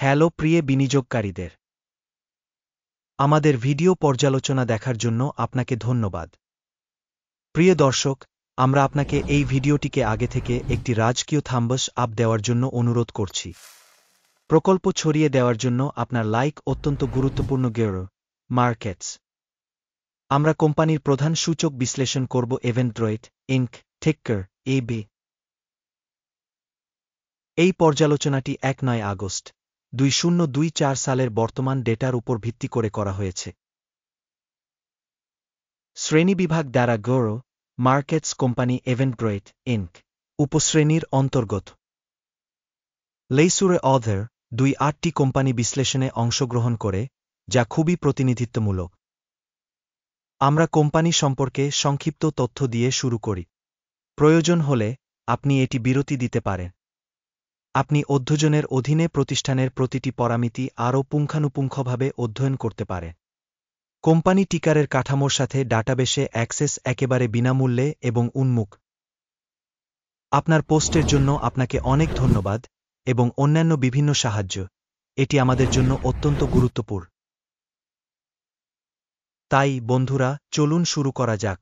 Hello প্রিয় বিনিয়োগকারীদের, আমাদের ভিডিও পর্যালোচনা দেখার জন্য আপনাকে ধন্যবাদ। প্রিয় দর্শক, আমরা আপনাকে এই ভিডিওটিকে আগে থেকে একটি রাজকীয় থাম্বস আপ দেওয়ার জন্য অনুরোধ করছি। প্রকল্প ছড়িয়ে দেওয়ার জন্য আপনার লাইক অত্যন্ত গুরুত্বপূর্ণ। গেরো মার্কেটস, আমরা কোম্পানির প্রধান সূচক বিশ্লেষণ করব। এভেন্টব্রয়েট ইনক টিক্কার AB। এই পর্যালোচনাটি ১ আগস্ট ২০২৪ সালের বর্তমান ডেটার উপর ভিত্তি করে করা হয়েছে। শ্রেণীবিভাগ দ্বারা গেরো মার্কেটস কোম্পানি এভেন্টব্রয়েট ইনক উপশ্রেণীর অন্তর্গত। লেইসুরে অধার ২-৮টি কোম্পানি বিশ্লেষণে অংশগ্রহণ করে, যা খুবই প্রতিনিধিত্বমূলক। আমরা কোম্পানি সম্পর্কে সংক্ষিপ্ত তথ্য দিয়ে শুরু করি। প্রয়োজন হলে আপনি এটি বিরতি দিতে পারেন। আপনি অধ্যয়নের অধীনে প্রতিষ্ঠানের প্রতিটি পরামিতি আরও পুঙ্খানুপুঙ্খভাবে অধ্যয়ন করতে পারে। কোম্পানি টিকারের কাঠামোর সাথে ডাটাবেসে অ্যাক্সেস একেবারে বিনামূল্যে এবং উন্মুক্ত। আপনার পোস্টের জন্য আপনাকে অনেক ধন্যবাদ এবং অন্যান্য বিভিন্ন সাহায্য, এটি আমাদের জন্য অত্যন্ত গুরুত্বপূর্ণ। তাই বন্ধুরা, চলুন শুরু করা যাক।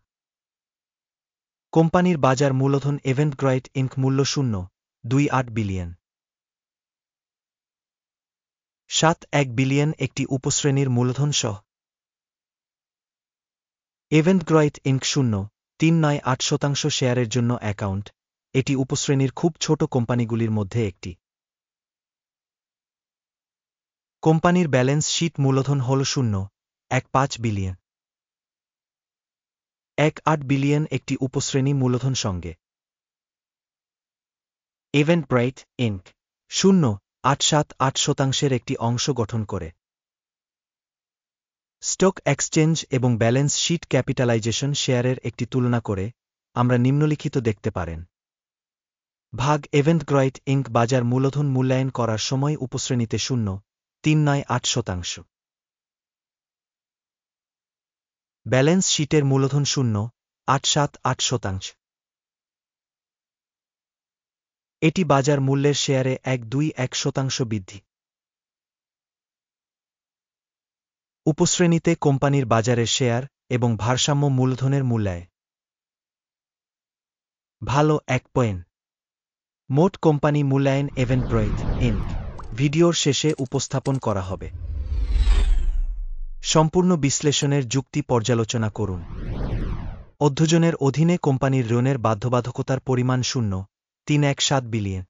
কোম্পানির বাজার মূলধন এভেন্টব্রয়েট ইনক মূল্য 0.28 বিলিয়ন। 7.1 বিলিয়ন একটি উপশ্রেণীর মূলধন সহ। এভেন্টব্রয়েট ইনক 0.398% শেয়ারের জন্য অ্যাকাউন্ট, এটি উপশ্রেণীর খুব ছোট কোম্পানিগুলির মধ্যে একটি। কোম্পানির ব্যালেন্স শীট মূলধন হল 0.15 বিলিয়ন। 1.8 বিলিয়ন একটি উপশ্রেণী মূলধন সঙ্গে। এভেন্টব্রয়েট ইনক 0.878% একটি অংশ গঠন করে। স্টক এক্সচেঞ্জ এবং ব্যালেন্স শীট ক্যাপিটালাইজেশন শেয়ারের একটি তুলনা করে আমরা নিম্নলিখিত দেখতে পারেন। ভাগ এভেন্টব্রয়েট ইনক বাজার মূলধন মূল্যায়ন করার সময় উপশ্রেণীতে 0.398%। ব্যালেন্স শীটের মূলধন 0.878%। এটি বাজার মূল্যের শেয়ারে 1.21% বৃদ্ধি। উপশ্রেণীতে কোম্পানির বাজারের শেয়ার এবং ভারসাম্য মূলধনের মূল্যায় ভালো 1 পয়েন্ট। মোট কোম্পানি মূল্যায়ন এভেন্টব্রয়েট ইনক ভিডিওর শেষে উপস্থাপন করা হবে। সম্পূর্ণ বিশ্লেষণের যুক্তি পর্যালোচনা করুন। অধ্যয়নের অধীনে কোম্পানির ঋণের বাধ্যবাধকতার পরিমাণ 0.317 বিলিয়ন।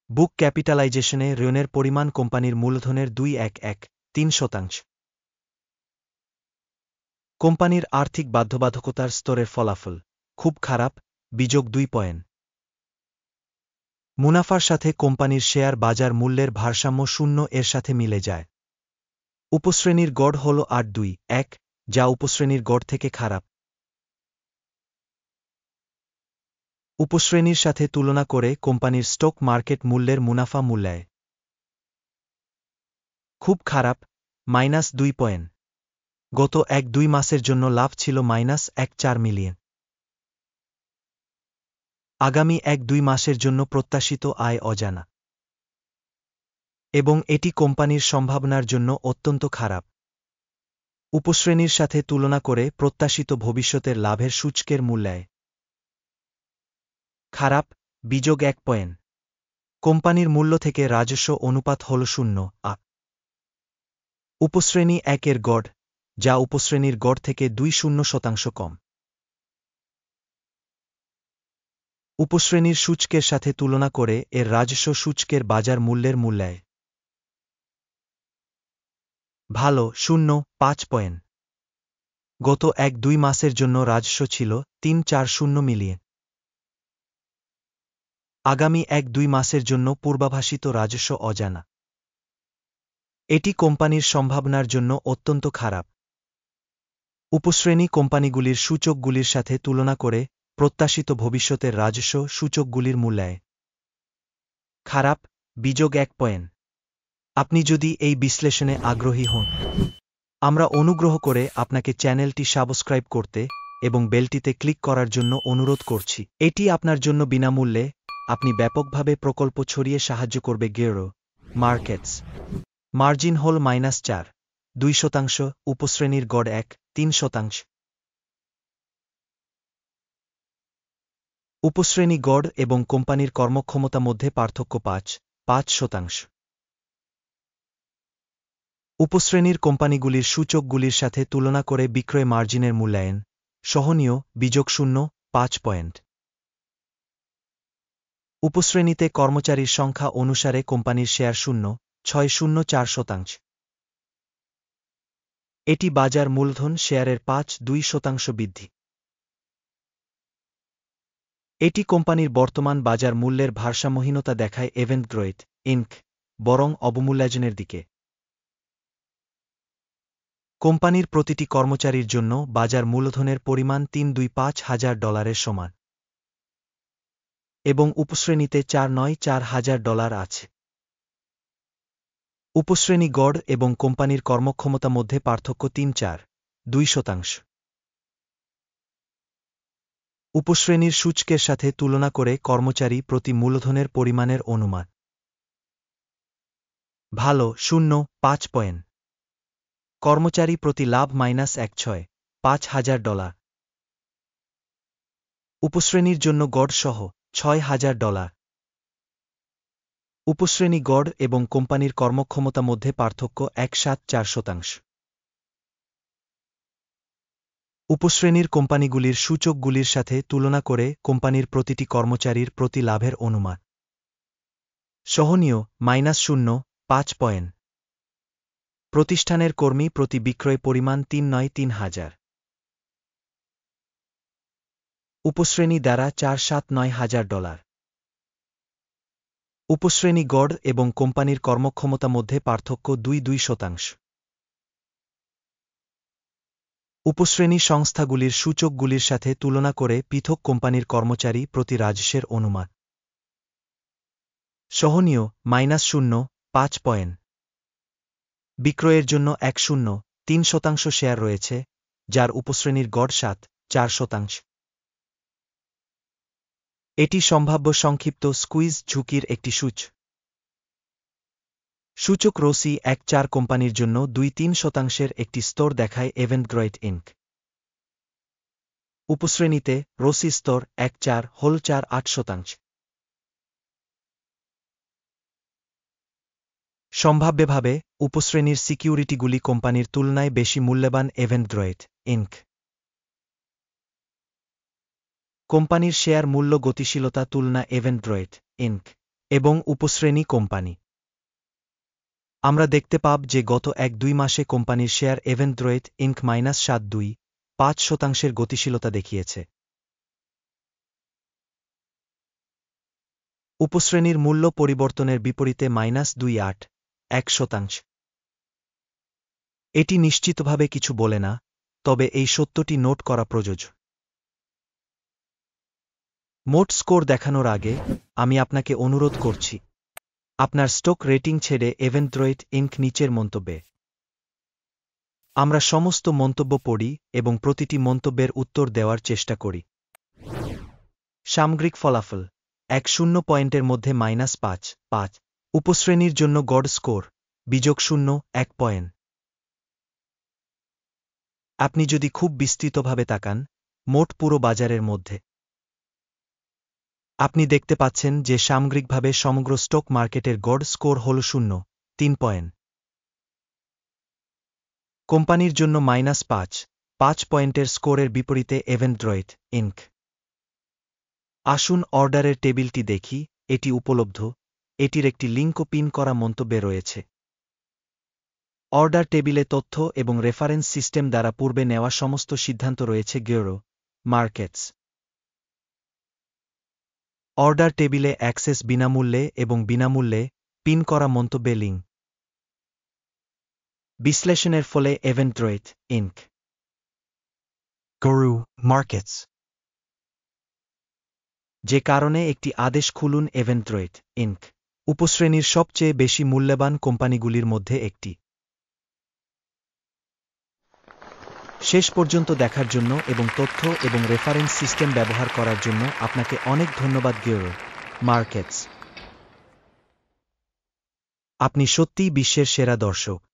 বুক ক্যাপিটালাইজেশনে ঋণের পরিমাণ কোম্পানির মূলধনের 2.13%। কোম্পানির আর্থিক বাধ্যবাধকতার স্তরের ফলাফল খুব খারাপ, বিযোগ 2 পয়েন্ট। মুনাফার সাথে কোম্পানির শেয়ার বাজার মূল্যের ভারসাম্য 0 এর সাথে মিলে যায়। উপশ্রেণীর গড় হল 8.21, যা উপশ্রেণীর গড় থেকে খারাপ। উপশ্রেণীর সাথে তুলনা করে কোম্পানির স্টক মার্কেট মূল্যের মুনাফা মূল্যায় খুব খারাপ, -2 পয়েন্ট। গত 1-2 মাসের জন্য লাভ ছিল -1.4 মিলিয়ন। আগামী 1-2 মাসের জন্য প্রত্যাশিত আয় অজানা, এবং এটি কোম্পানির সম্ভাবনার জন্য অত্যন্ত খারাপ। উপশ্রেণীর সাথে তুলনা করে প্রত্যাশিত ভবিষ্যতের লাভের সূচকের মূল্যায় খারাপ, বিযোগ 1 পয়েন্ট। কোম্পানির মূল্য থেকে রাজস্ব অনুপাত হল 0.8। উপশ্রেণী 1 এর গড়, যা উপশ্রেণীর গড় থেকে 2.0% কম। উপশ্রেণীর সূচকের সাথে তুলনা করে এর রাজস্ব সূচকের বাজার মূল্যের মূল্যায় ভালো, 0.5 পয়েন্ট। গত 1-2 মাসের জন্য রাজস্ব ছিল 340 মিলিয়ন। আগামী 1-2 মাসের জন্য পূর্বাভাসিত রাজস্ব অজানা। এটি কোম্পানির সম্ভাবনার জন্য অত্যন্ত খারাপ। উপশ্রেণী কোম্পানিগুলির সূচকগুলির সাথে তুলনা করে প্রত্যাশিত ভবিষ্যতের রাজস্ব সূচকগুলির মূল্যায় খারাপ, বিযোগ 1 পয়েন্ট। আপনি যদি এই বিশ্লেষণে আগ্রহী হন, আমরা অনুগ্রহ করে আপনাকে চ্যানেলটি সাবস্ক্রাইব করতে এবং বেলটিতে ক্লিক করার জন্য অনুরোধ করছি। এটি আপনার জন্য বিনামূল্যে আপনি ব্যাপকভাবে প্রকল্প ছড়িয়ে সাহায্য করবে গেরো মার্কেটস। মার্জিন হল -4.2%, উপশ্রেণীর গড় 1.3%। উপশ্রেণী গড় এবং কোম্পানির কর্মক্ষমতা মধ্যে পার্থক্য 5%। উপশ্রেণীর কোম্পানিগুলির সূচকগুলির সাথে তুলনা করে বিক্রয় মার্জিনের মূল্যায়ন সহনীয় -5 পয়েন্ট। উপশ্রেণীতে কর্মচারীর সংখ্যা অনুসারে কোম্পানির শেয়ার 0.604%। এটি বাজার মূলধন শেয়ারের 5.2% বৃদ্ধি। এটি কোম্পানির বর্তমান বাজার মূল্যের ভারসাম্যহীনতা দেখায় এভেন্টগ্রোথ ইনক বরং অবমূল্যায়নের দিকে। কোম্পানির প্রতিটি কর্মচারীর জন্য বাজার মূলধনের পরিমাণ $325,000 সমান এবং উপশ্রেণীতে $494,000 আছে। উপশ্রেণী গড় এবং কোম্পানির কর্মক্ষমতা মধ্যে পার্থক্য 3.4%। উপশ্রেণীর সূচকের সাথে তুলনা করে কর্মচারী প্রতি মূলধনের পরিমাণের অনুমান ভালো 0.5 পয়েন্ট। কর্মচারী প্রতি লাভ -$165,000। উপশ্রেণীর জন্য গড় সহ $6,000। উপশ্রেণী গড় এবং কোম্পানির কর্মক্ষমতা মধ্যে পার্থক্য 1.74%। উপশ্রেণীর কোম্পানিগুলির সূচকগুলির সাথে তুলনা করে কোম্পানির প্রতিটি কর্মচারীর প্রতি লাভের অনুমান সহনীয় -0.5 পয়েন্ট। প্রতিষ্ঠানের কর্মী প্রতি বিক্রয় পরিমাণ 3,930,000। উপশ্রেণী দ্বারা $479,000। উপশ্রেণী গড় এবং কোম্পানির কর্মক্ষমতা মধ্যে পার্থক্য 2.2%। উপশ্রেণী সংস্থাগুলির সূচকগুলির সাথে তুলনা করে পৃথক কোম্পানির কর্মচারী প্রতি রাজস্বের অনুমান সহনীয় -0.5 পয়েন্ট। বিক্রয়ের জন্য 1.03% শেয়ার রয়েছে, যার উপশ্রেণীর গড় 7.4%। এটি সম্ভাব্য সংক্ষিপ্ত স্কুইজ ঝুঁকির একটি সূচক রোসি 1.4 কোম্পানির জন্য 2-3% একটি স্তর দেখায় এভেন্টগ্রোথ ইনক। উপশ্রেণীতে রোসি স্তর 1.4 হল 4.8%। সম্ভাব্যভাবে উপশ্রেণীর সিকিউরিটিগুলি কোম্পানির তুলনায় বেশি মূল্যবান এভেন্টগ্রোথ ইনক। কোম্পানির শেয়ার মূল্য গতিশীলতা তুলনা এভেন্টগ্রোথ ইনক এবং উপশ্রেণী কোম্পানি। আমরা দেখতে পাব যে গত 1-2 মাসে কোম্পানির শেয়ার এভেন্টগ্রোথ ইনক -7.25% গতিশীলতা দেখিয়েছে। উপশ্রেণীর মূল্য পরিবর্তনের বিপরীতে -2.81%। এটি নিশ্চিতভাবে কিছু বলে না, তবে এই সত্যটি নোট করা প্রযোজ্য। মোট স্কোর দেখানোর আগে আমি আপনাকে অনুরোধ করছি আপনার স্টক রেটিং ছেড়ে এভেন্টগ্রোথ ইনক নিচের মন্তব্যে। আমরা সমস্ত মন্তব্য পড়ি এবং প্রতিটি মন্তব্যের উত্তর দেওয়ার চেষ্টা করি। সামগ্রিক ফলাফল 1 পয়েন্টের মধ্যে -5 উপশ্রেণীর জন্য গড় স্কোর -1 পয়েন্ট। আপনি যদি খুব বিস্তৃতভাবে তাকান মোট পুরো বাজারের মধ্যে, আপনি দেখতে পাচ্ছেন যে সামগ্রিকভাবে সমগ্র স্টক মার্কেটের গড় স্কোর হল 0.3 পয়েন্ট। কোম্পানির জন্য -5 পয়েন্টের স্কোরের বিপরীতে এভেন্টগ্রোথ ইনক। আসুন অর্ডারের টেবিলটি দেখি, এটি উপলব্ধ, এটির একটি লিঙ্কও পিন করা মন্তব্যে রয়েছে। অর্ডার টেবিলে তথ্য এবং রেফারেন্স সিস্টেম দ্বারা পূর্বে নেওয়া সমস্ত সিদ্ধান্ত রয়েছে গেরো মার্কেটস। অর্ডার টেবিলে অ্যাক্সেস বিনামূল্যে এবং বিনামূল্যে পিন করা মন্তব্যে লিঙ্ক। বিশ্লেষণের ফলে এভেন্টগ্রোথ ইনক। গেরো মার্কেটস। যে কারণে একটি আদেশ খুলুন এভেন্টগ্রোথ ইনক উপশ্রেণীর সবচেয়ে বেশি মূল্যবান কোম্পানিগুলির মধ্যে একটি। শেষ পর্যন্ত দেখার জন্য এবং তথ্য এবং রেফারেন্স সিস্টেম ব্যবহার করার জন্য আপনাকে অনেক ধন্যবাদ গেরো মার্কেটস। আপনি সত্যিই বিশ্বের সেরা দর্শক।